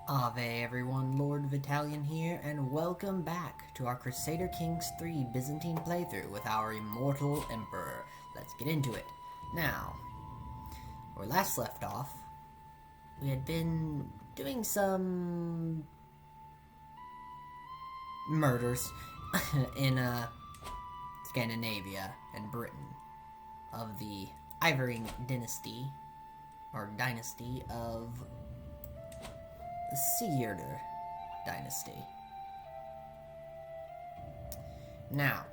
Ave everyone, Lord Vitalian here, and welcome back to our Crusader Kings 3 Byzantine playthrough with our Immortal Emperor. Let's get into it. Now, where we last left off, we had been doing some murders in Scandinavia and Britain of the Ivory dynasty, or dynasty of the Crusader dynasty. Now,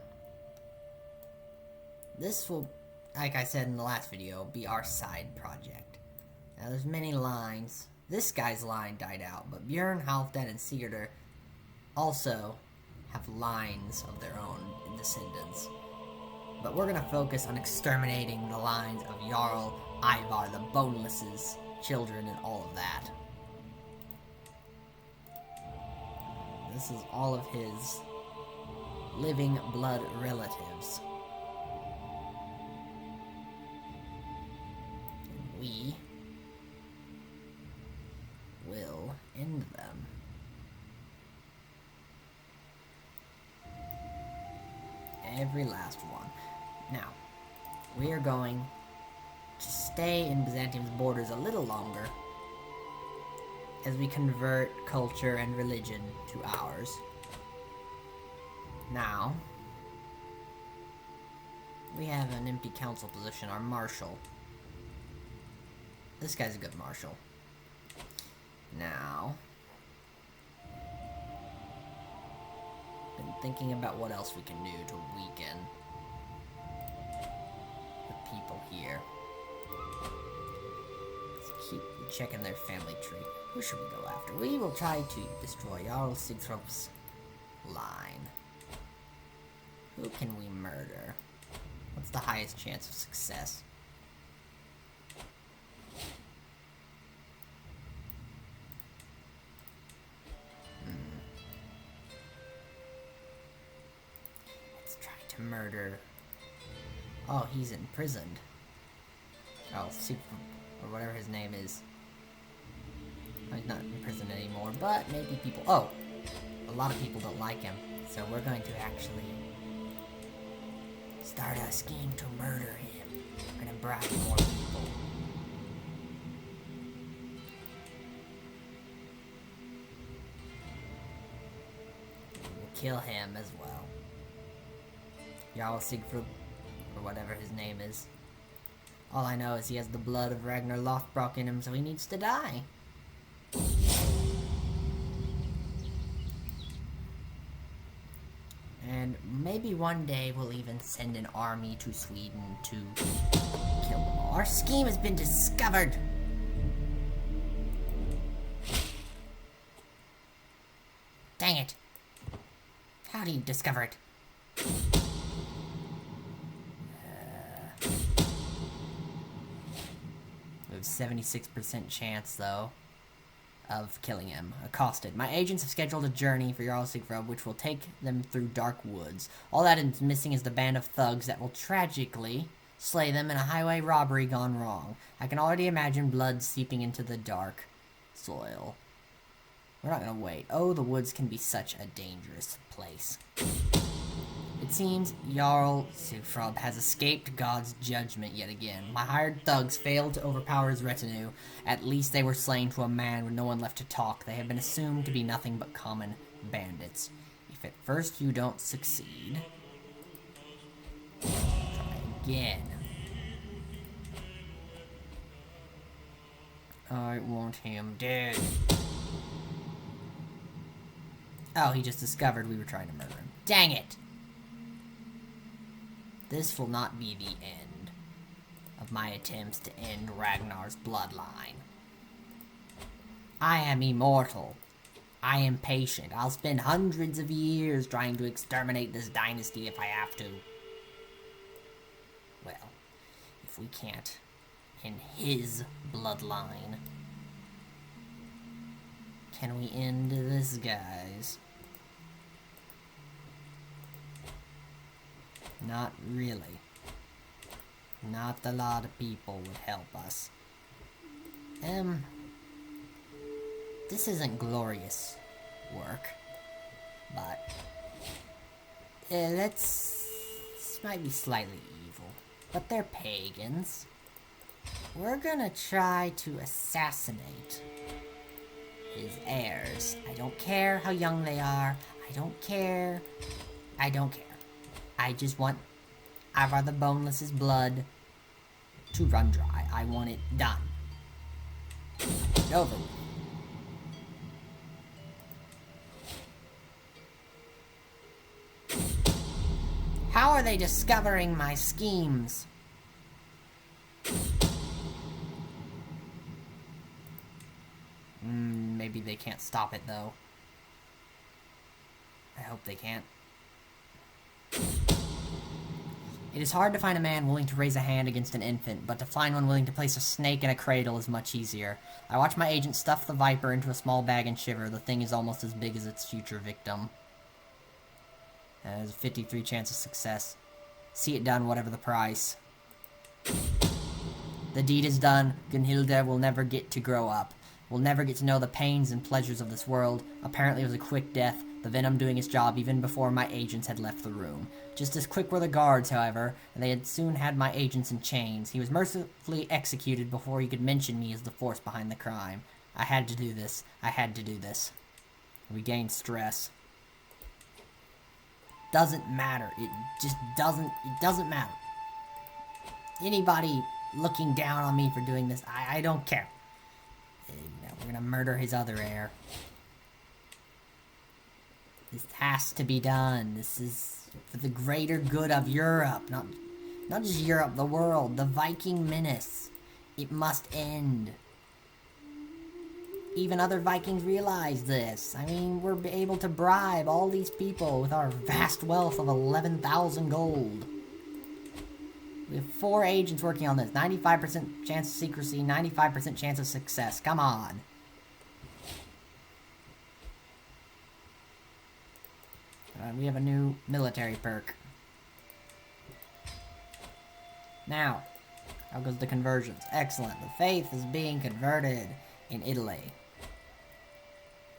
this will, like I said in the last video, be our side project. Now, there's many lines. This guy's line died out, but Bjorn, Halfdan, and Crusader also have lines of their own descendants. But we're gonna focus on exterminating the lines of Jarl, Ivar, the Boneless's children, and all of that. This is all of his living blood relatives. And we will end them. Every last one. Now, we are going to stay in Byzantium's borders a little longer as we convert culture and religion to ours. Now, we have an empty council position, our marshal. This guy's a good marshal. Now, been thinking about what else we can do to weaken the people here. Let's keep checking their family tree. Who should we go after? We will try to destroy Jarl Sigthrup's line. Who can we murder? What's the highest chance of success? Let's try to murder... Oh, he's imprisoned. Oh, Sigthrup, or whatever his name is. He's not in prison anymore, but maybe people... Oh! A lot of people don't like him, so we're going to actually start a scheme to murder him. We're gonna bribe more people. We'll kill him as well. Jarl Sigthrub, or whatever his name is. All I know is he has the blood of Ragnar Lothbrok in him, so he needs to die. And maybe one day we'll even send an army to Sweden to kill them all. Our scheme has been discovered! Dang it! How do you discover it? We have 76% chance, though, of killing him. Accosted. My agents have scheduled a journey for Jarl Sigthrub, which will take them through dark woods. All that is missing is the band of thugs that will tragically slay them in a highway robbery gone wrong. I can already imagine blood seeping into the dark soil. We're not gonna wait. Oh, the woods can be such a dangerous place. It seems Jarl Sigthrub has escaped God's judgment yet again. My hired thugs failed to overpower his retinue. At least they were slain to a man with no one left to talk. They have been assumed to be nothing but common bandits. If at first you don't succeed, try again. I want him dead. Oh, he just discovered we were trying to murder him. Dang it! This will not be the end of my attempts to end Ragnar's bloodline. I am immortal. I am patient. I'll spend hundreds of years trying to exterminate this dynasty if I have to. Well, if we can't end his bloodline, can we end this guy's? Not really. Not a lot of people would help us. This isn't glorious work, but this might be slightly evil, but they're pagans. We're gonna try to assassinate his heirs. I don't care how young they are. I don't care. I don't care. I just want Ivar the Boneless's blood to run dry. I want it done. Over. How are they discovering my schemes? Maybe they can't stop it, though. I hope they can't. It is hard to find a man willing to raise a hand against an infant, but to find one willing to place a snake in a cradle is much easier. I watch my agent stuff the viper into a small bag and shiver. The thing is almost as big as its future victim. There's a 53 chance of success. See it done, whatever the price. The deed is done. Gunhilda will never get to grow up. Will never get to know the pains and pleasures of this world. Apparently it was a quick death, the venom doing its job even before my agents had left the room. Just as quick were the guards, however, and they had soon had my agents in chains. He was mercifully executed before he could mention me as the force behind the crime. I had to do this. I had to do this. We gained stress. Doesn't matter. It just doesn't matter. Anybody looking down on me for doing this, I don't care. We're gonna murder his other heir. This has to be done. This is for the greater good of Europe. Not just Europe, the world. The Viking menace. It must end. Even other Vikings realize this. I mean, we're able to bribe all these people with our vast wealth of 11,000 gold. We have 4 agents working on this. 95% chance of secrecy, 95% chance of success. Come on. We have a new military perk. Now, how goes the conversions? Excellent. The faith is being converted in Italy.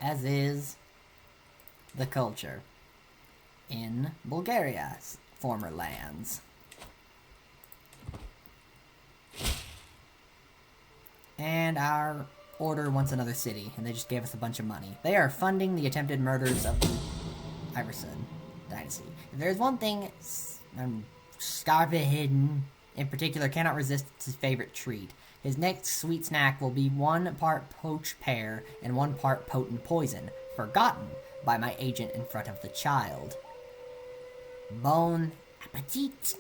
As is the culture in Bulgaria's former lands. And our order wants another city, and they just gave us a bunch of money. They are funding the attempted murders of the Iverson dynasty. If there's one thing Scarpehidden in particular cannot resist, it's his favorite treat. His next sweet snack will be 1 part poached pear and 1 part potent poison, forgotten by my agent in front of the child. Bon appetit!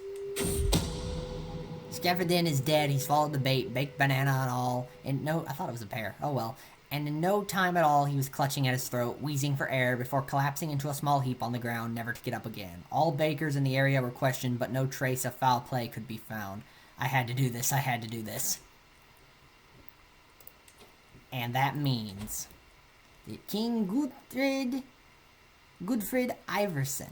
Scarpehidden is dead, he's followed the bait, baked banana and all, and no, I thought it was a pear, oh well. And in no time at all, he was clutching at his throat, wheezing for air, before collapsing into a small heap on the ground, never to get up again. All bakers in the area were questioned, but no trace of foul play could be found. I had to do this, I had to do this. And that means that King Gudfrid Iverson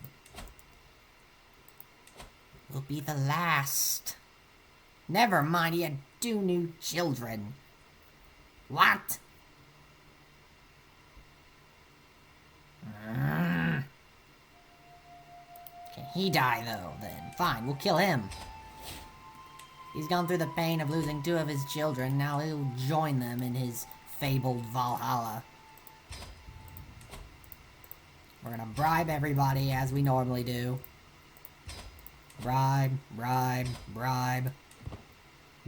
will be the last. Never mind, he had 2 new children. What? Can he die, though, then? Fine, we'll kill him. He's gone through the pain of losing 2 of his children, now he'll join them in his fabled Valhalla. We're gonna bribe everybody, as we normally do. Bribe, bribe, bribe.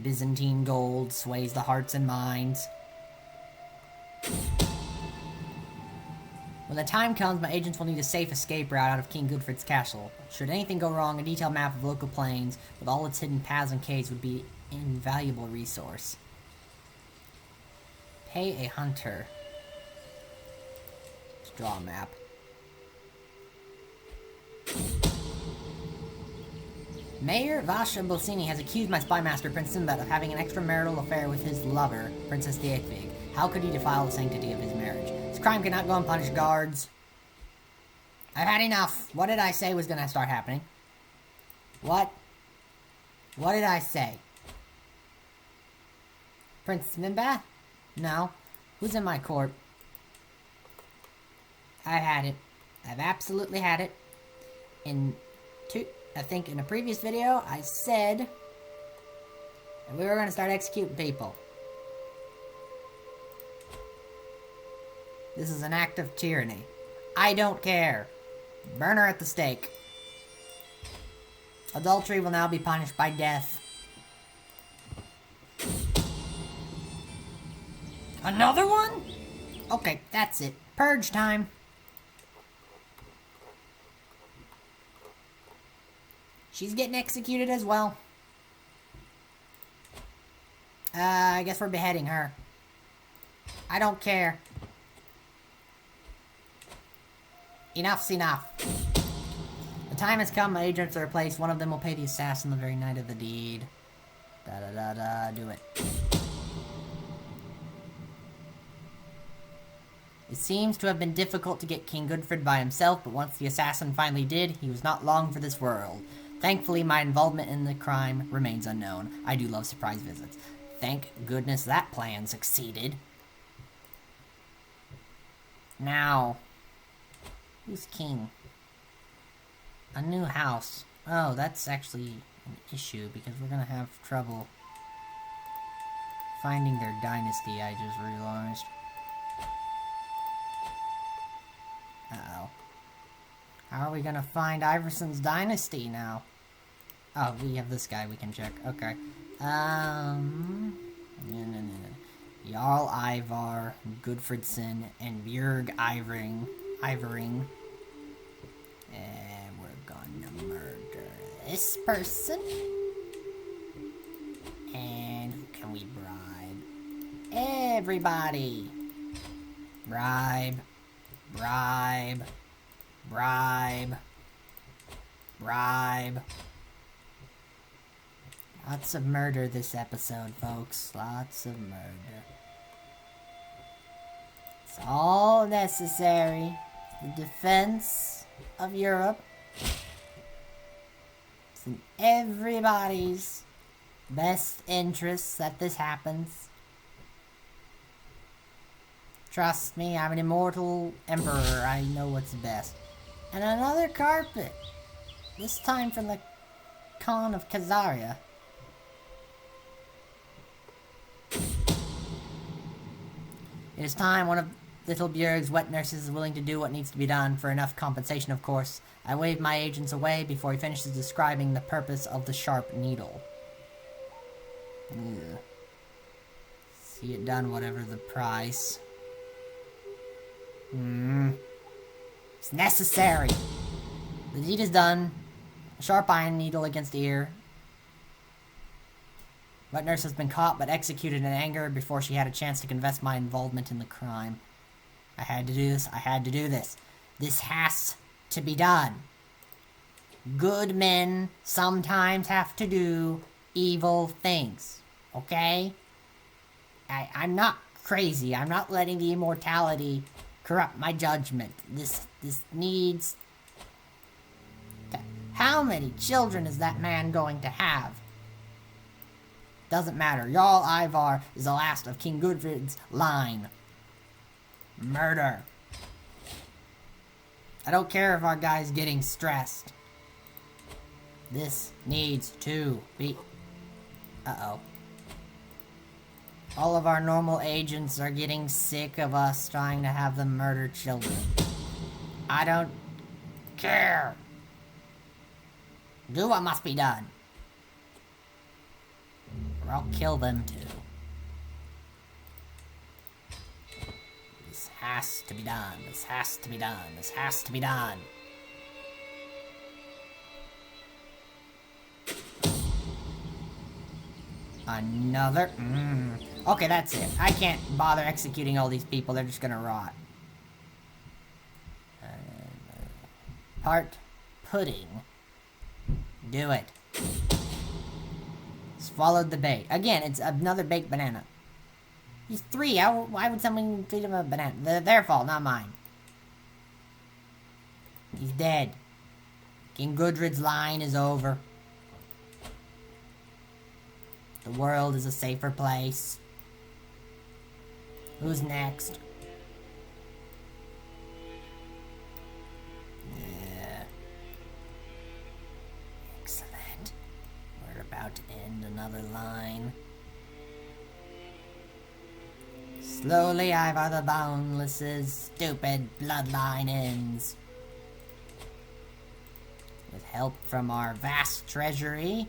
Byzantine gold sways the hearts and minds. When the time comes, my agents will need a safe escape route out of King Gudfrid's castle. Should anything go wrong, a detailed map of local plains with all its hidden paths and caves would be an invaluable resource. Pay a hunter. Let's draw a map. Mayor Vasha Bolsini has accused my spymaster, Prince Sinbad, of having an extramarital affair with his lover, Princess Dietvig. How could he defile the sanctity of his marriage? This crime cannot go unpunished, guards. I've had enough. What did I say was gonna start happening? What? What did I say? Prince Sinbad? No. Who's in my court? I've had it. I've absolutely had it. I think in a previous video, I said that we were going to start executing people. This is an act of tyranny. I don't care. Burn her at the stake. Adultery will now be punished by death. Another one? Okay, that's it. Purge time. She's getting executed as well. I guess we're beheading her. I don't care. Enough's enough. The time has come, my agents are replaced. One of them will pay the assassin the very night of the deed. Da-da-da-da, do it. It seems to have been difficult to get King Godfred by himself, but once the assassin finally did, he was not long for this world. Thankfully, my involvement in the crime remains unknown. I do love surprise visits. Thank goodness that plan succeeded. Now, who's king? A new house. Oh, that's actually an issue, because we're gonna have trouble finding their dynasty, I just realized. Uh-oh. How are we gonna find Iverson's dynasty now? Oh, we have this guy we can check. Okay. Jarl Ivar, Gudfridsson, and Björg Ivering. And we're gonna murder this person. And who can we bribe? Everybody! Bribe. Bribe. Bribe. Bribe. Lots of murder this episode, folks. Lots of murder. It's all necessary. The defense of Europe. It's in everybody's best interests that this happens. Trust me, I'm an immortal emperor. I know what's best. And another carpet. This time from the Khan of Khazaria. It is time one of little Björg's wet nurses is willing to do what needs to be done, for enough compensation, of course. I wave my agents away before he finishes describing the purpose of the sharp needle. Ugh. See it done, whatever the price. It's necessary. The deed is done. A sharp iron needle against ear. Wet nurse has been caught but executed in anger before she had a chance to confess my involvement in the crime. I had to do this. I had to do this. This has to be done. Good men sometimes have to do evil things. Okay? I'm not crazy. I'm not letting the immortality corrupt my judgment. This needs... How many children is that man going to have? Doesn't matter. Jarl Ivar is the last of King Gudfred's line. Murder. I don't care if our guy's getting stressed. This needs to be... Uh-oh. All of our normal agents are getting sick of us trying to have them murder children. I don't care. Do what must be done. Or I'll kill them too. This has to be done. This has to be done. This has to be done. Another... Okay, that's it. I can't bother executing all these people. They're just gonna rot. Part pudding. Do it. Swallowed the bait. Again, it's another baked banana. He's 3. Why would someone feed him a banana? Their fault, not mine. He's dead. King Gudfred's line is over. The world is a safer place. Who's next? Slowly Ivar the Boundless's stupid bloodline ends. With help from our vast treasury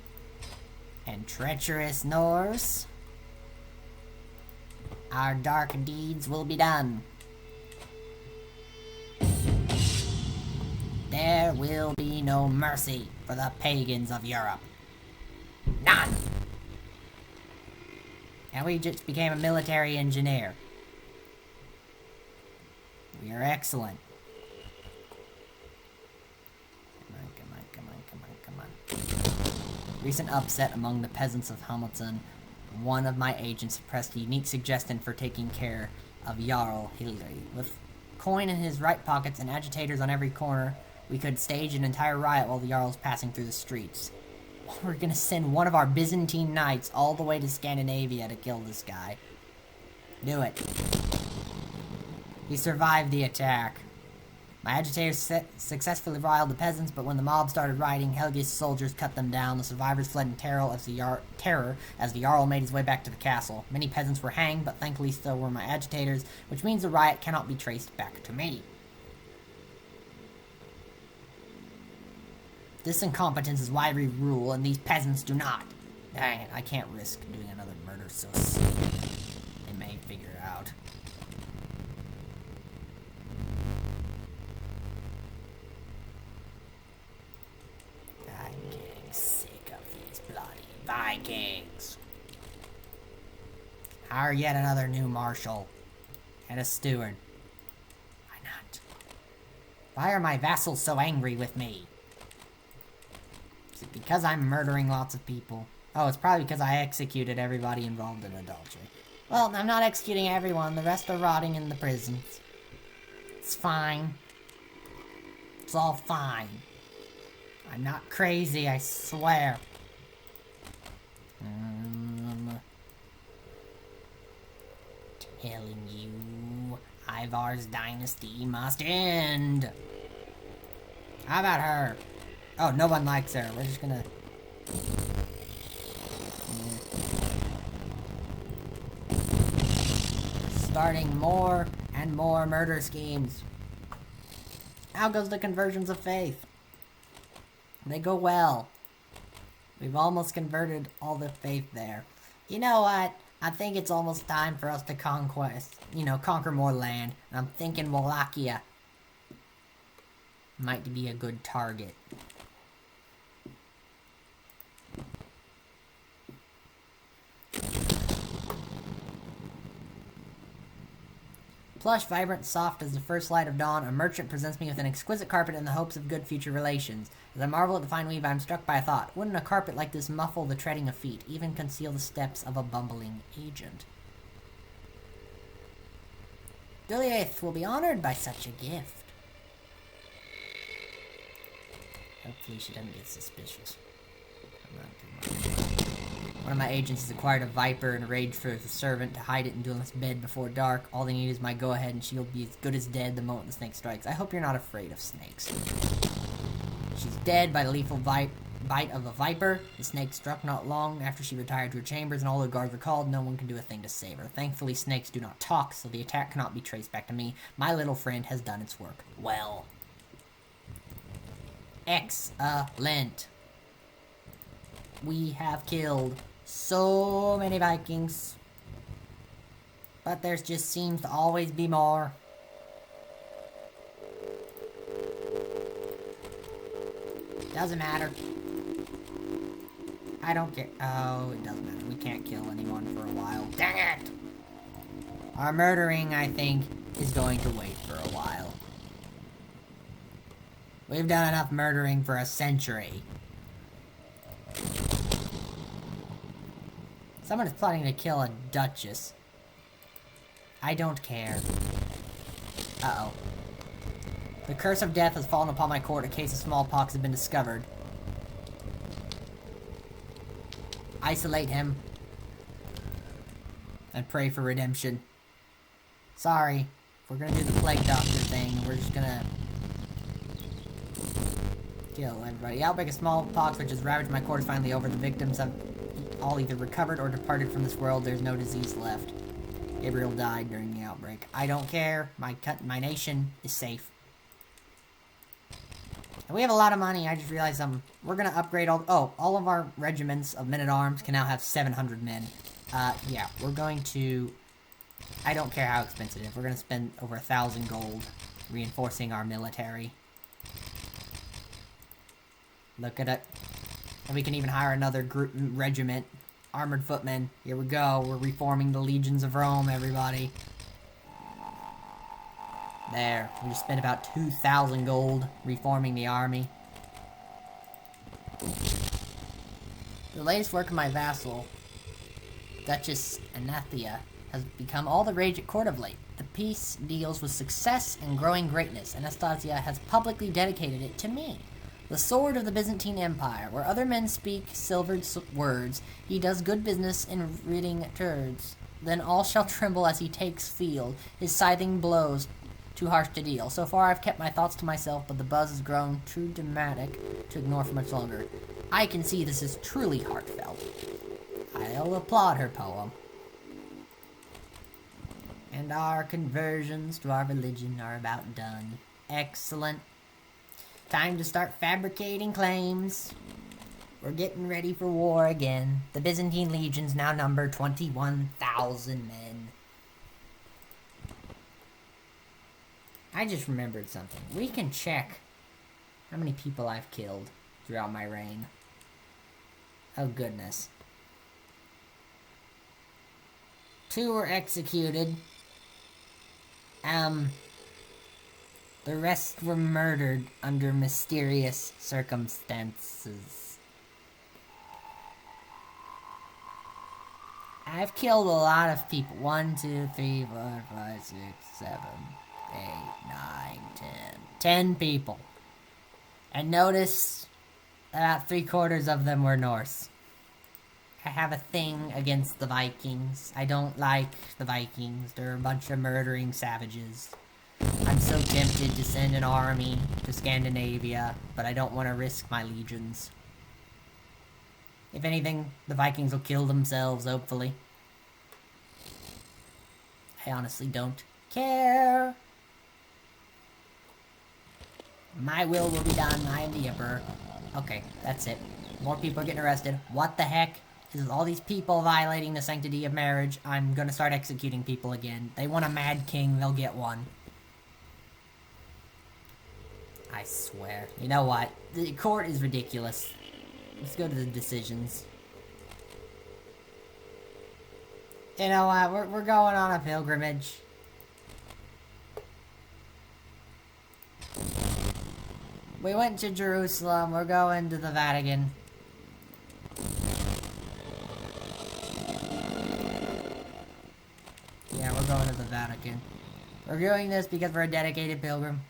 and treacherous Norse, our dark deeds will be done. There will be no mercy for the pagans of Europe. None! And we just became a military engineer. We are excellent. Come on. Recent upset among the peasants of Hamilton. One of my agents pressed a unique suggestion for taking care of Jarl Hilary. With coin in his right pockets and agitators on every corner, we could stage an entire riot while the Jarl's passing through the streets. We're gonna send one of our Byzantine knights all the way to Scandinavia to kill this guy. Do it. He survived the attack. My agitators successfully riled the peasants, but when the mob started rioting, Helge's soldiers cut them down. The survivors fled in terror as the Jarl made his way back to the castle. Many peasants were hanged, but thankfully so were my agitators, which means the riot cannot be traced back to me. This incompetence is why we rule, and these peasants do not. Dang it, I can't risk doing another murder so soon. They may figure it out. I'm getting sick of these bloody Vikings. Hire yet another new marshal. And a steward. Why not? Why are my vassals so angry with me? Is it because I'm murdering lots of people? Oh, it's probably because I executed everybody involved in adultery. Well, I'm not executing everyone. The rest are rotting in the prisons. It's fine. It's all fine. I'm not crazy, I swear. Telling you, Ivar's dynasty must end. How about her? Oh, no one likes her. We're just gonna... Starting more and more murder schemes. How goes the conversions of faith? They go well. We've almost converted all the faith there. You know what? I think it's almost time for us to conquer more land. I'm thinking Wallachia might be a good target. Plush, vibrant, soft as the first light of dawn, a merchant presents me with an exquisite carpet in the hopes of good future relations. As I marvel at the fine weave, I am struck by a thought. Wouldn't a carpet like this muffle the treading of feet, even conceal the steps of a bumbling agent? Goliath will be honored by such a gift. Hopefully she doesn't get suspicious. One of my agents has acquired a viper and arranged for the servant to hide it in Duelist's bed before dark. All they need is my go-ahead and she'll be as good as dead the moment the snake strikes. I hope you're not afraid of snakes. She's dead by the lethal bite of a viper. The snake struck not long after she retired to her chambers, and all the guards were called. No one can do a thing to save her. Thankfully, snakes do not talk, so the attack cannot be traced back to me. My little friend has done its work well. Excellent. We have killed so many Vikings. But there just seems to always be more. Doesn't matter. I don't care. Oh, it doesn't matter. We can't kill anyone for a while. Dang it! Our murdering, I think, is going to wait for a while. We've done enough murdering for a century. Someone is plotting to kill a duchess. I don't care. Uh-oh. The curse of death has fallen upon my court. A case of smallpox has been discovered. Isolate him. And pray for redemption. Sorry. If we're gonna do the plague doctor thing, we're just gonna kill everybody. The outbreak of smallpox, which has ravaged my court, is finally over. The victims have all either recovered or departed from this world. There's no disease left. Gabriel died during the outbreak. I don't care. My nation is safe. And we have a lot of money. I just realized we're gonna upgrade all of our regiments of men-at-arms can now have 700 men. Yeah, we're going to... I don't care how expensive it is. We're gonna spend over 1,000 gold reinforcing our military. Look at it. And we can even hire another regiment. Armored footmen. Here we go. We're reforming the legions of Rome, everybody. There. We just spent about 2,000 gold reforming the army. The latest work of my vassal, Duchess Anathea, has become all the rage at court of late. The peace deals with success and growing greatness. Anastasia has publicly dedicated it to me. The sword of the Byzantine Empire, where other men speak silvered words, he does good business in ridding turds. Then all shall tremble as he takes field, his scything blows too harsh to deal. So far I've kept my thoughts to myself, but the buzz has grown too dramatic to ignore for much longer. I can see this is truly heartfelt. I'll applaud her poem. And our conversions to our religion are about done. Excellent. Time to start fabricating claims. We're getting ready for war again. The Byzantine legions now number 21,000 men. I just remembered something. We can check how many people I've killed throughout my reign. Oh goodness. 2 were executed. The rest were murdered under mysterious circumstances. I've killed a lot of people. 1, 2, 3, 4, 5, 6, 7, 8, 9, 10. 10 people. And notice about 3/4 of them were Norse. I have a thing against the Vikings. I don't like the Vikings. They're a bunch of murdering savages. I'm so tempted to send an army to Scandinavia, but I don't want to risk my legions. If anything, the Vikings will kill themselves, hopefully. I honestly don't care. My will be done. I am the Emperor. Okay, that's it. More people are getting arrested. What the heck? Is all these people violating the sanctity of marriage? I'm gonna start executing people again. They want a mad king, they'll get one. I swear. You know what? The court is ridiculous. Let's go to the decisions. You know what? We're going on a pilgrimage. We went to Jerusalem. We're going to the Vatican. Yeah, we're going to the Vatican. We're doing this because we're a dedicated pilgrim.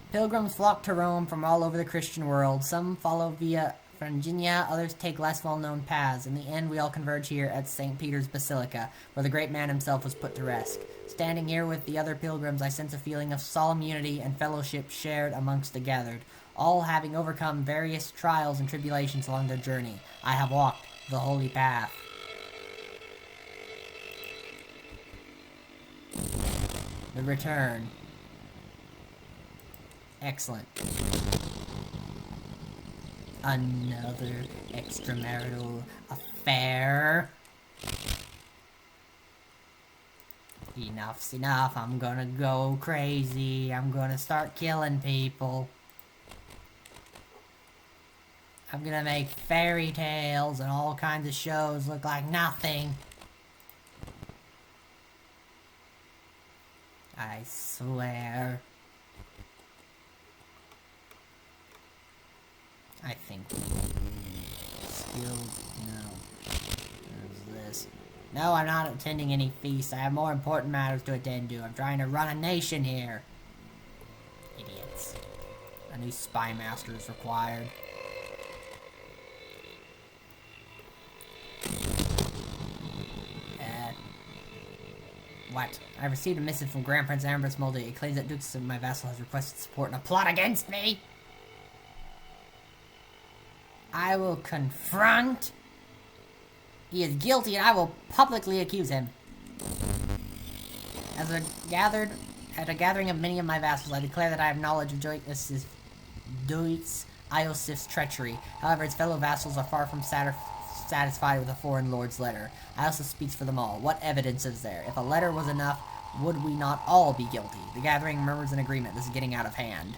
Pilgrims flock to Rome from all over the Christian world. Some follow via Phrygia, others take less well-known paths. In the end, we all converge here at St. Peter's Basilica, where the great man himself was put to rest. Standing here with the other pilgrims, I sense a feeling of solemn unity and fellowship shared amongst the gathered, all having overcome various trials and tribulations along their journey. I have walked the holy path. The return. Excellent. Another extramarital affair. Enough's enough. I'm gonna go crazy. I'm gonna start killing people. I'm gonna make fairy tales and all kinds of shows look like nothing. I swear. I think skilled. No. There's this. No, I'm not attending any feasts. I have more important matters to attend to. I'm trying to run a nation here. Idiots. A new spy master is required. What? I received a missive from Grand Prince Ambrose Moldy. It claims that Dukes of my vassal has requested support in a plot against me. I will confront He is guilty and I will publicly accuse him. At a gathering of many of my vassals, I declare that I have knowledge of Deutz Iosif's treachery. However, his fellow vassals are far from satisfied with a foreign lord's letter. Iosif speaks for them all. What evidence is there? If a letter was enough, would we not all be guilty? The gathering murmurs an agreement. This is getting out of hand.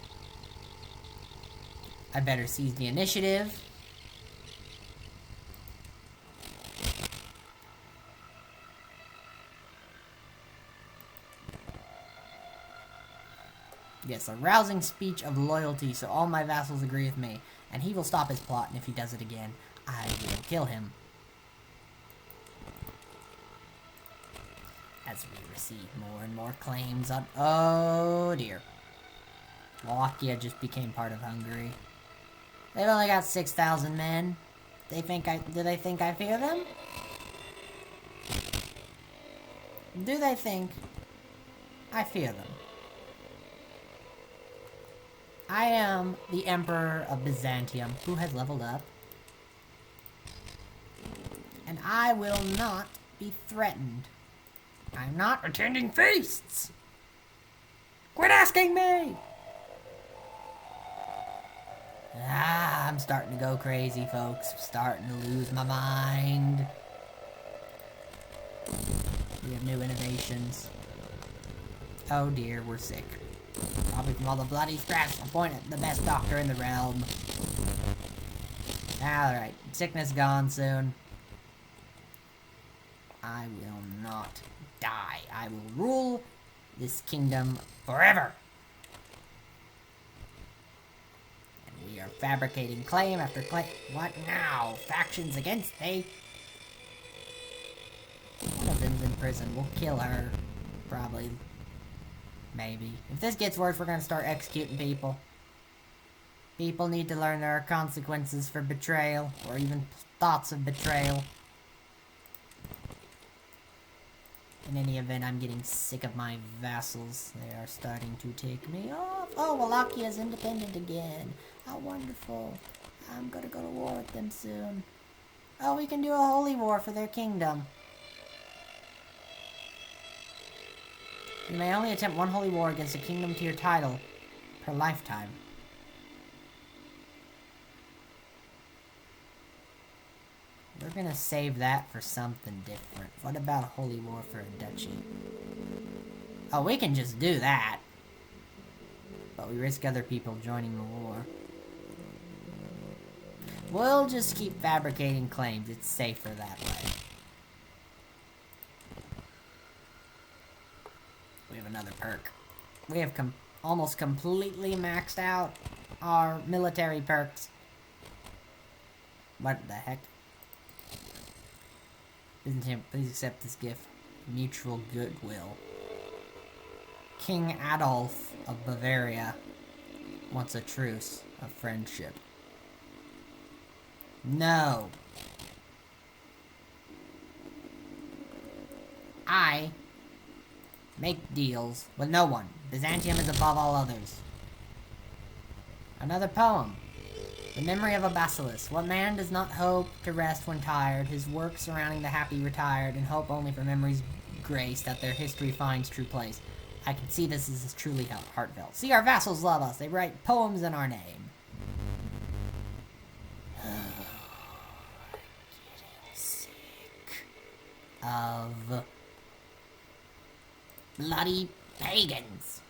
I better seize the initiative. Yes, a rousing speech of loyalty, so all my vassals agree with me. And he will stop his plot, and if he does it again, I will kill him. As we receive more and more claims on... Oh, dear. Wallachia just became part of Hungary. They've only got 6,000 men. Do they think I fear them? Do they think I fear them? I am the Emperor of Byzantium, who has leveled up. And I will not be threatened. I'm not attending feasts! Quit asking me! I'm starting to go crazy, folks. Starting to lose my mind. We have new innovations. Oh dear, we're sick. Probably from all the bloody stress. Appointed the best doctor in the realm. Alright, sickness gone soon. I will not die. I will rule this kingdom forever. And we are fabricating claim after claim. What now? Factions against me? One of them's in prison. We'll kill her. Probably. Maybe. If this gets worse, we're gonna start executing people. People need to learn there are consequences for betrayal, or even thoughts of betrayal. In any event, I'm getting sick of my vassals. They are starting to take me off. Oh, Wallachia is independent again. How wonderful. I'm gonna go to war with them soon. Oh, we can do a holy war for their kingdom. You may only attempt one holy war against a kingdom to your title per lifetime. We're gonna save that for something different. What about a holy war for a duchy? Oh, we can just do that. But we risk other people joining the war. We'll just keep fabricating claims. It's safer that way. We have another perk. We have almost completely maxed out our military perks. What the heck? Byzantium, please accept this gift. Mutual goodwill. King Adolf of Bavaria wants a truce of friendship. No. I make deals with no one. Byzantium is above all others. Another poem. The memory of a basilisk. What man does not hope to rest when tired, his work surrounding the happy retired, and hope only for memory's grace that their history finds true place. I can see this is truly heartfelt. See, our vassals love us. They write poems in our name. I'm getting sick of bloody pagans.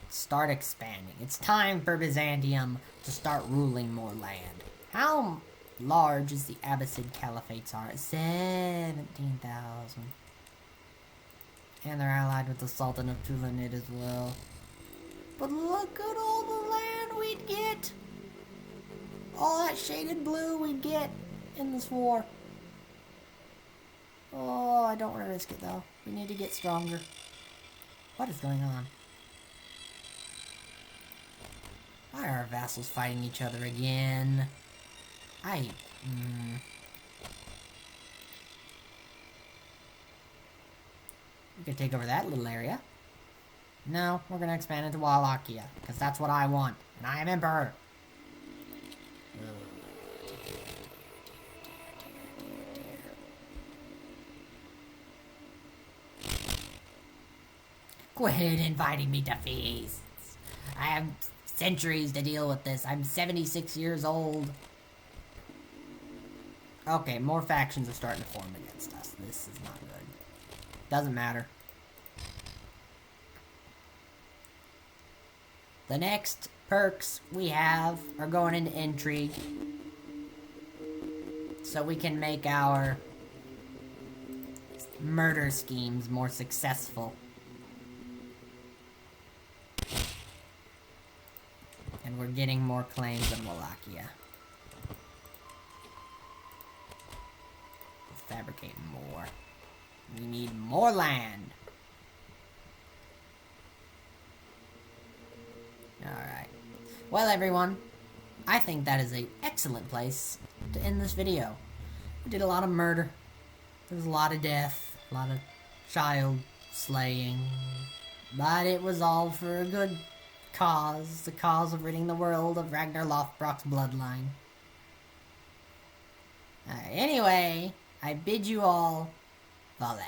Start expanding. It's time for Byzantium to start ruling more land. How large is the Abbasid Caliphate's are? 17,000. And they're allied with the Sultan of Tulanid as well. But look at all the land we'd get. All that shaded blue we'd get in this war. Oh, I don't want to risk it though. We need to get stronger. What is going on? Why are our vassals fighting each other again? We could take over that little area. No, we're gonna expand into Wallachia, because that's what I want, and I am Emperor. Quit inviting me to feasts. I have centuries to deal with this. I'm 76 years old. Okay, more factions are starting to form against us. This is not good. Doesn't matter. The next perks we have are going into intrigue. So we can make our murder schemes more successful. And we're getting more claims in Wallachia. Let's fabricate more. We need more land. Alright. Well, everyone, I think that is an excellent place to end this video. We did a lot of murder. There was a lot of death. A lot of child slaying. But it was all for a good cause. The cause of ridding the world of Ragnar Lothbrok's bloodline. Anyway, I bid you all valet.